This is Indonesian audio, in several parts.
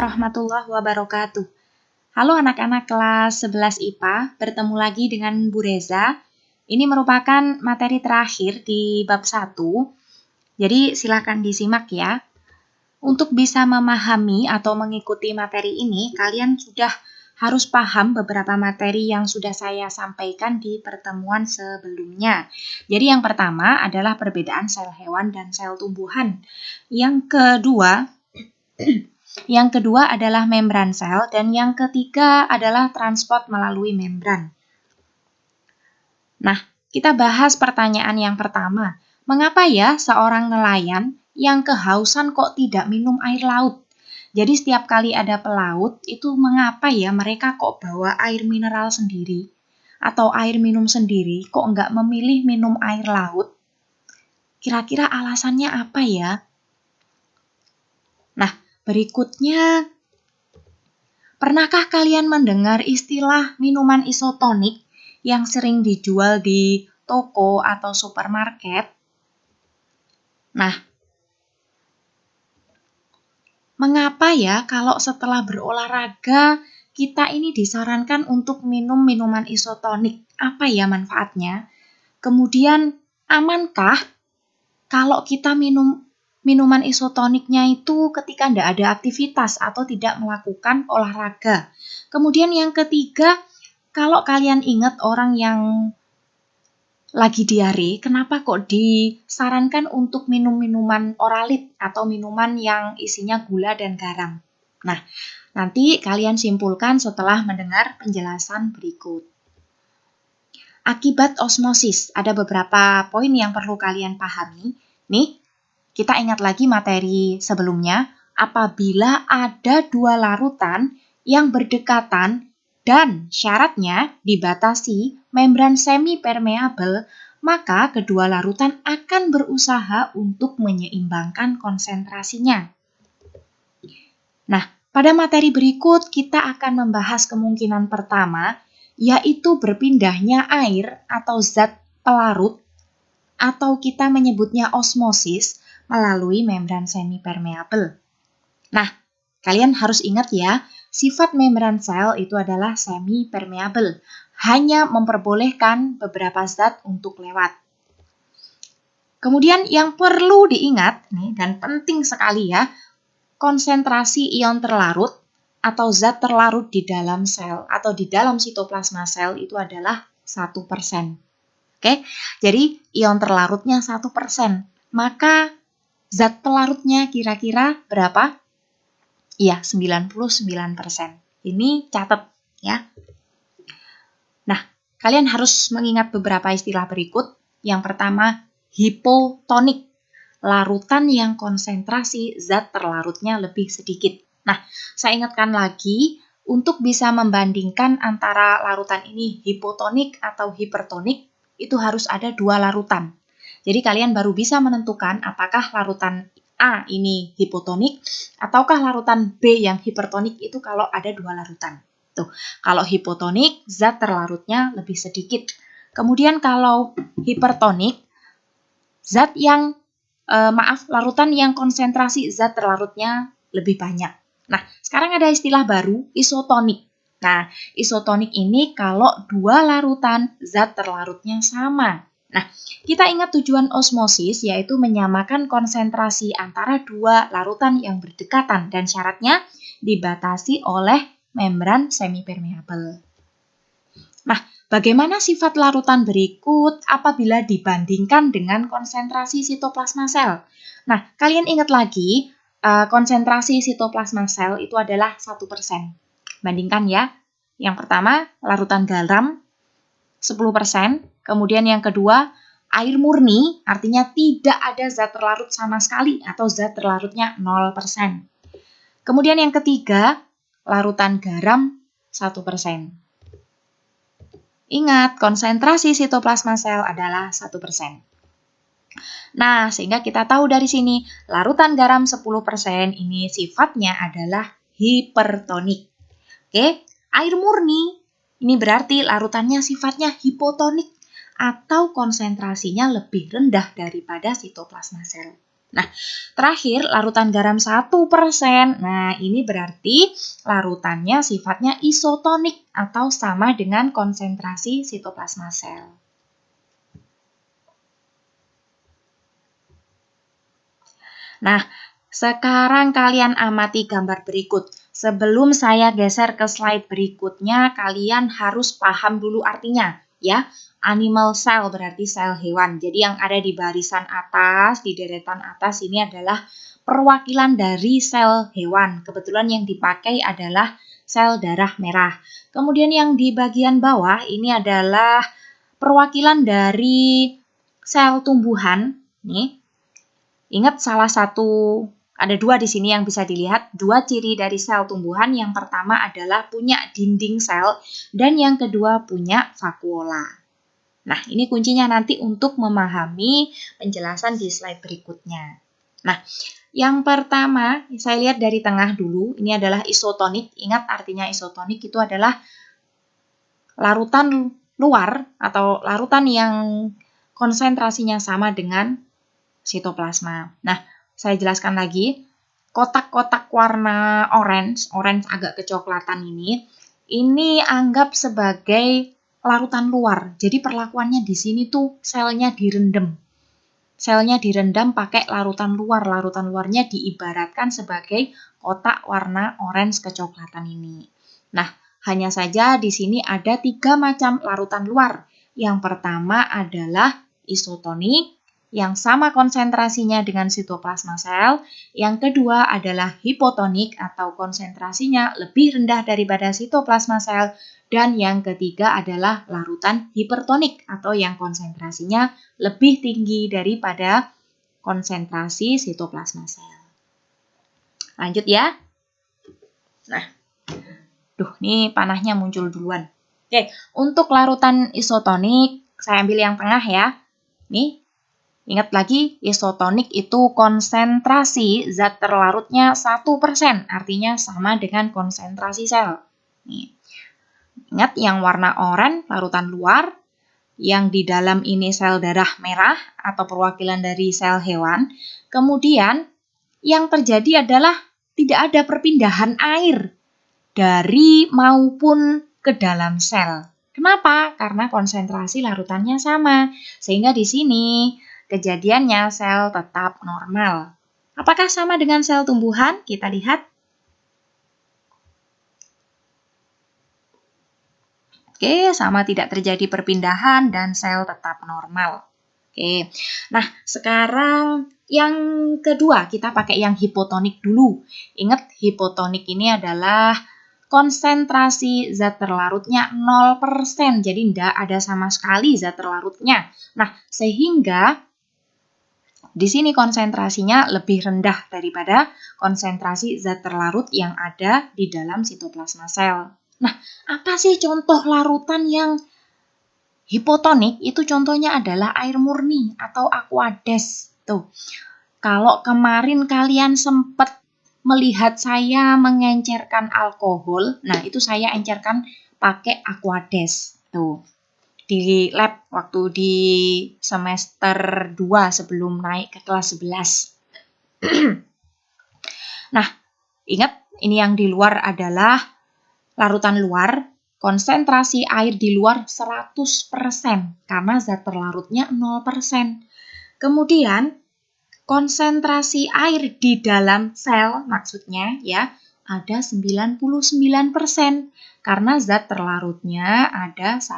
warahmatullahi wabarakatuh. Halo anak-anak kelas 11 IPA, bertemu lagi dengan Bu Reza. Ini merupakan materi terakhir di bab 1, jadi silakan disimak ya. Untuk bisa memahami atau mengikuti materi ini, kalian sudah harus paham beberapa materi yang sudah saya sampaikan di pertemuan sebelumnya. Jadi yang pertama adalah perbedaan sel hewan dan sel tumbuhan. Yang kedua adalah membran sel, dan yang ketiga adalah transport melalui membran. Nah, kita bahas pertanyaan yang pertama. Mengapa ya seorang nelayan yang kehausan kok tidak minum air laut? Jadi setiap kali ada pelaut, itu mengapa ya mereka kok bawa air mineral sendiri? Atau air minum sendiri, kok nggak memilih minum air laut? Kira-kira alasannya apa ya? Nah, berikutnya, pernahkah kalian mendengar istilah minuman isotonik yang sering dijual di toko atau supermarket? Nah, mengapa ya kalau setelah berolahraga kita ini disarankan untuk minum minuman isotonik? Apa ya manfaatnya? Kemudian, amankah kalau kita minum minuman isotoniknya itu ketika tidak ada aktivitas atau tidak melakukan olahraga? Kemudian yang ketiga, kalau kalian ingat orang yang lagi diare, kenapa kok disarankan untuk minum minuman oralit atau minuman yang isinya gula dan garam? Nah, nanti kalian simpulkan setelah mendengar penjelasan berikut. Akibat osmosis, ada beberapa poin yang perlu kalian pahami. Nih, kita ingat lagi materi sebelumnya, apabila ada dua larutan yang berdekatan dan syaratnya dibatasi membran semi-permeabel, maka kedua larutan akan berusaha untuk menyeimbangkan konsentrasinya. Nah, pada materi berikut kita akan membahas kemungkinan pertama, yaitu berpindahnya air atau zat pelarut, atau kita menyebutnya osmosis, melalui membran semi-permeabel. Nah, kalian harus ingat ya, sifat membran sel itu adalah semi-permeabel, hanya memperbolehkan beberapa zat untuk lewat. Kemudian yang perlu diingat, nih, dan penting sekali ya, konsentrasi ion terlarut atau zat terlarut di dalam sel atau di dalam sitoplasma sel itu adalah 1%. Oke, jadi ion terlarutnya 1%. Maka zat pelarutnya kira-kira berapa? Iya, 99%. Ini catat ya. Nah, kalian harus mengingat beberapa istilah berikut. Yang pertama, hipotonik. Larutan yang konsentrasi zat terlarutnya lebih sedikit. Nah, saya ingatkan lagi, untuk bisa membandingkan antara larutan ini hipotonik atau hipertonik, itu harus ada dua larutan. Jadi kalian baru bisa menentukan apakah larutan A ini hipotonik, ataukah larutan B yang hipertonik itu kalau ada dua larutan. Tuh, kalau hipotonik, zat terlarutnya lebih sedikit. Kemudian kalau hipertonik, larutan yang konsentrasi zat terlarutnya lebih banyak. Nah, sekarang ada istilah baru, isotonik. Nah, isotonik ini kalau dua larutan zat terlarutnya sama. Nah, kita ingat tujuan osmosis yaitu menyamakan konsentrasi antara dua larutan yang berdekatan dan syaratnya dibatasi oleh membran semipermeabel. Nah, bagaimana sifat larutan berikut apabila dibandingkan dengan konsentrasi sitoplasma sel? Nah, kalian ingat lagi, konsentrasi sitoplasma sel itu adalah 1%. Bandingkan ya. Yang pertama, larutan garam 10%. Kemudian yang kedua, air murni, artinya tidak ada zat terlarut sama sekali atau zat terlarutnya 0%. Kemudian yang ketiga, larutan garam 1%. Ingat, konsentrasi sitoplasma sel adalah 1%. Nah, sehingga kita tahu dari sini, larutan garam 10% ini sifatnya adalah hipertonik. Oke, air murni, ini berarti larutannya sifatnya hipotonik atau konsentrasinya lebih rendah daripada sitoplasma sel. Nah, terakhir larutan garam 1%. Nah, ini berarti larutannya sifatnya isotonik atau sama dengan konsentrasi sitoplasma sel. Nah, sekarang kalian amati gambar berikut. Sebelum saya geser ke slide berikutnya, kalian harus paham dulu artinya, ya. Animal cell berarti sel hewan. Jadi yang ada di barisan atas, di deretan atas ini adalah perwakilan dari sel hewan. Kebetulan yang dipakai adalah sel darah merah. Kemudian yang di bagian bawah ini adalah perwakilan dari sel tumbuhan. Nih, ingat ada dua di sini yang bisa dilihat, dua ciri dari sel tumbuhan. Yang pertama adalah punya dinding sel dan yang kedua punya vakuola. Nah, ini kuncinya nanti untuk memahami penjelasan di slide berikutnya. Nah, yang pertama saya lihat dari tengah dulu, ini adalah isotonik. Ingat artinya isotonik itu adalah larutan luar atau larutan yang konsentrasinya sama dengan sitoplasma. Nah, saya jelaskan lagi, kotak-kotak warna orange agak kecoklatan ini anggap sebagai larutan luar. Jadi perlakuannya di sini tuh selnya direndam. Selnya direndam pakai larutan luar. Larutan luarnya diibaratkan sebagai kotak warna orange kecoklatan ini. Nah, hanya saja di sini ada 3 macam larutan luar. Yang pertama adalah isotonik, yang sama konsentrasinya dengan sitoplasma sel. Yang kedua adalah hipotonik atau konsentrasinya lebih rendah daripada sitoplasma sel. Dan yang ketiga adalah larutan hipertonik atau yang konsentrasinya lebih tinggi daripada konsentrasi sitoplasma sel. Lanjut ya. Nah, ini panahnya muncul duluan. Oke, untuk larutan isotonik, saya ambil yang tengah ya. Nih, ingat lagi, isotonik itu konsentrasi zat terlarutnya 1%, artinya sama dengan konsentrasi sel. Nih. Ingat yang warna oranye, larutan luar, yang di dalam ini sel darah merah atau perwakilan dari sel hewan. Kemudian, yang terjadi adalah tidak ada perpindahan air dari maupun ke dalam sel. Kenapa? Karena konsentrasi larutannya sama. Sehingga di sini kejadiannya sel tetap normal. Apakah sama dengan sel tumbuhan? Kita lihat. Oke, sama, tidak terjadi perpindahan dan sel tetap normal. Oke, nah sekarang yang kedua kita pakai yang hipotonik dulu. Ingat, hipotonik ini adalah konsentrasi zat terlarutnya 0%, jadi tidak ada sama sekali zat terlarutnya. Nah, sehingga di sini konsentrasinya lebih rendah daripada konsentrasi zat terlarut yang ada di dalam sitoplasma sel. Nah, apa sih contoh larutan yang hipotonik? Itu contohnya adalah air murni atau aquades. Tuh, kalau kemarin kalian sempat melihat saya mengencerkan alkohol, nah itu saya encerkan pakai aquades. Tuh, di lab waktu di semester 2 sebelum naik ke kelas 11. Nah, ingat ini yang di luar adalah larutan luar, konsentrasi air di luar 100% karena zat terlarutnya 0%. Kemudian konsentrasi air di dalam sel maksudnya ya ada 99% karena zat terlarutnya ada 1%.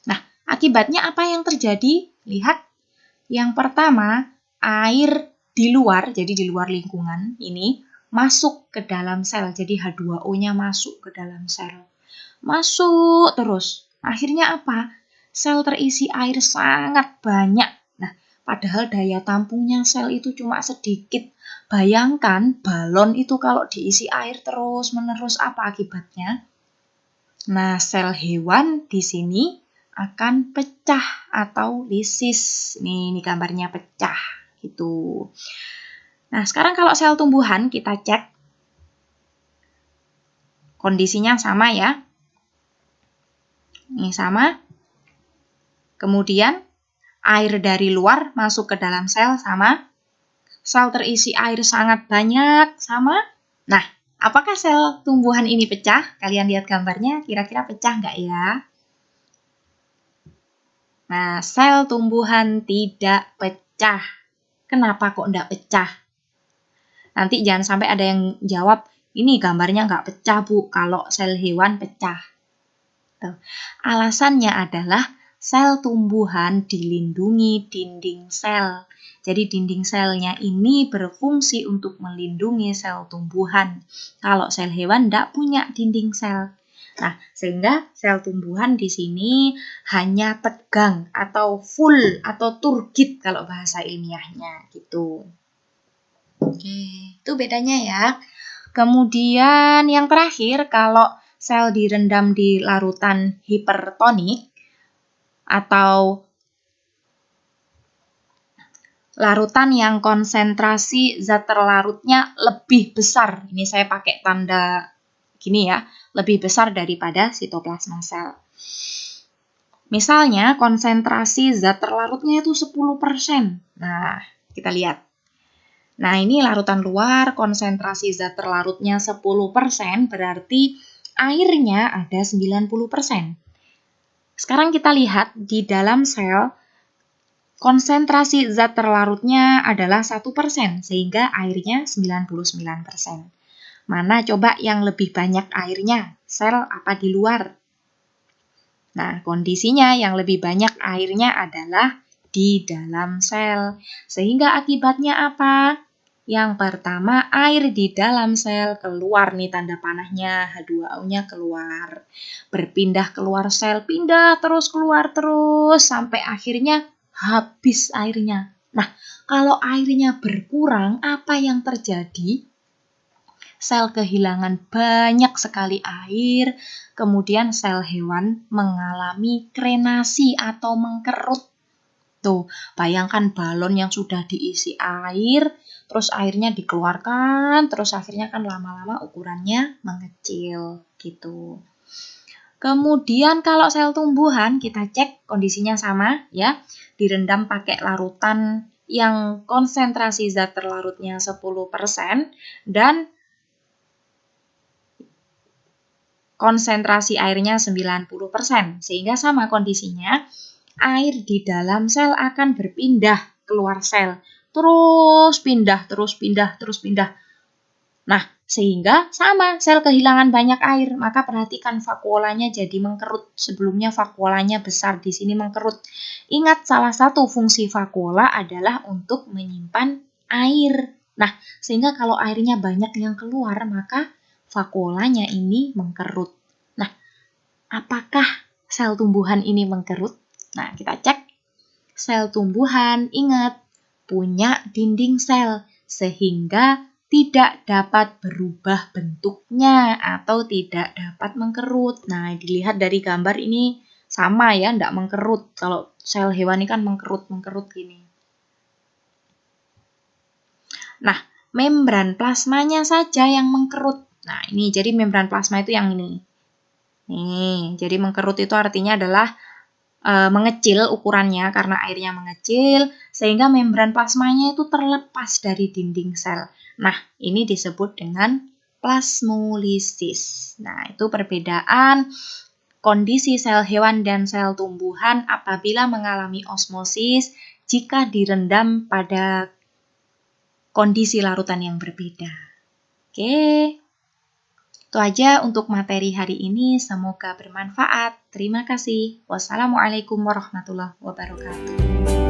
Nah, akibatnya apa yang terjadi? Lihat, yang pertama air di luar, jadi di luar lingkungan ini masuk ke dalam sel, jadi H2O-nya masuk ke dalam sel. Masuk terus. Akhirnya apa? Sel terisi air sangat banyak. Nah, padahal daya tampungnya sel itu cuma sedikit. Bayangkan balon itu kalau diisi air terus-menerus, apa akibatnya? Nah, sel hewan di sini akan pecah atau lisis. Ini gambarnya pecah gitu. Nah, sekarang kalau sel tumbuhan kita cek kondisinya sama ya. Ini sama. Kemudian air dari luar masuk ke dalam sel sama. Sel terisi air sangat banyak sama. Nah, apakah sel tumbuhan ini pecah? Kalian lihat gambarnya, kira-kira pecah nggak ya? Nah, sel tumbuhan tidak pecah. Kenapa kok nggak pecah? Nanti jangan sampai ada yang jawab, ini gambarnya nggak pecah Bu, kalau sel hewan pecah. Tuh. Alasannya adalah sel tumbuhan dilindungi dinding sel. Jadi dinding selnya ini berfungsi untuk melindungi sel tumbuhan. Kalau sel hewan tidak punya dinding sel. Nah, sehingga sel tumbuhan di sini hanya tegang atau full atau turgid kalau bahasa ilmiahnya gitu. Oke, itu bedanya ya. Kemudian yang terakhir, kalau sel direndam di larutan hipertonik atau larutan yang konsentrasi zat terlarutnya lebih besar. Ini saya pakai tanda gini ya, lebih besar daripada sitoplasma sel. Misalnya konsentrasi zat terlarutnya itu 10%. Nah, kita lihat. Nah, ini larutan luar, konsentrasi zat terlarutnya 10%, berarti airnya ada 90%. Sekarang kita lihat di dalam sel, konsentrasi zat terlarutnya adalah 1%, sehingga airnya 99%. Mana coba yang lebih banyak airnya? Sel apa di luar? Nah, kondisinya yang lebih banyak airnya adalah di dalam sel. Sehingga akibatnya apa? Yang pertama, air di dalam sel keluar nih tanda panahnya, H2O-nya keluar. Berpindah keluar sel, pindah terus keluar terus, sampai akhirnya habis airnya. Nah, kalau airnya berkurang, apa yang terjadi? Sel kehilangan banyak sekali air, kemudian sel hewan mengalami krenasi atau mengkerut. Tuh, bayangkan balon yang sudah diisi air, terus airnya dikeluarkan, terus akhirnya kan lama-lama ukurannya mengecil gitu. Kemudian kalau sel tumbuhan kita cek kondisinya sama ya, direndam pakai larutan yang konsentrasi zat terlarutnya 10% dan konsentrasi airnya 90%, sehingga sama kondisinya, air di dalam sel akan berpindah keluar sel, terus pindah, terus pindah, terus pindah. Nah, sehingga sama, sel kehilangan banyak air, maka perhatikan vakuolanya jadi mengkerut. Sebelumnya vakuolanya besar, di sini mengkerut. Ingat, salah satu fungsi vakuola adalah untuk menyimpan air. Nah, sehingga kalau airnya banyak yang keluar, maka vakuolanya ini mengkerut. Nah, apakah sel tumbuhan ini mengkerut? Nah, kita cek. Sel tumbuhan, ingat, punya dinding sel, sehingga tidak dapat berubah bentuknya atau tidak dapat mengkerut. Nah, dilihat dari gambar ini sama ya, tidak mengkerut. Kalau sel hewan ini kan mengkerut gini. Nah, membran plasmanya saja yang mengkerut. Nah, ini jadi membran plasma itu yang ini. Nih, jadi mengkerut itu artinya adalah mengecil ukurannya karena airnya mengecil, sehingga membran plasmanya itu terlepas dari dinding sel. Nah, ini disebut dengan plasmolisis. Nah, itu perbedaan kondisi sel hewan dan sel tumbuhan apabila mengalami osmosis jika direndam pada kondisi larutan yang berbeda. Oke. Itu aja untuk materi hari ini, semoga bermanfaat. Terima kasih. Wassalamualaikum warahmatullahi wabarakatuh.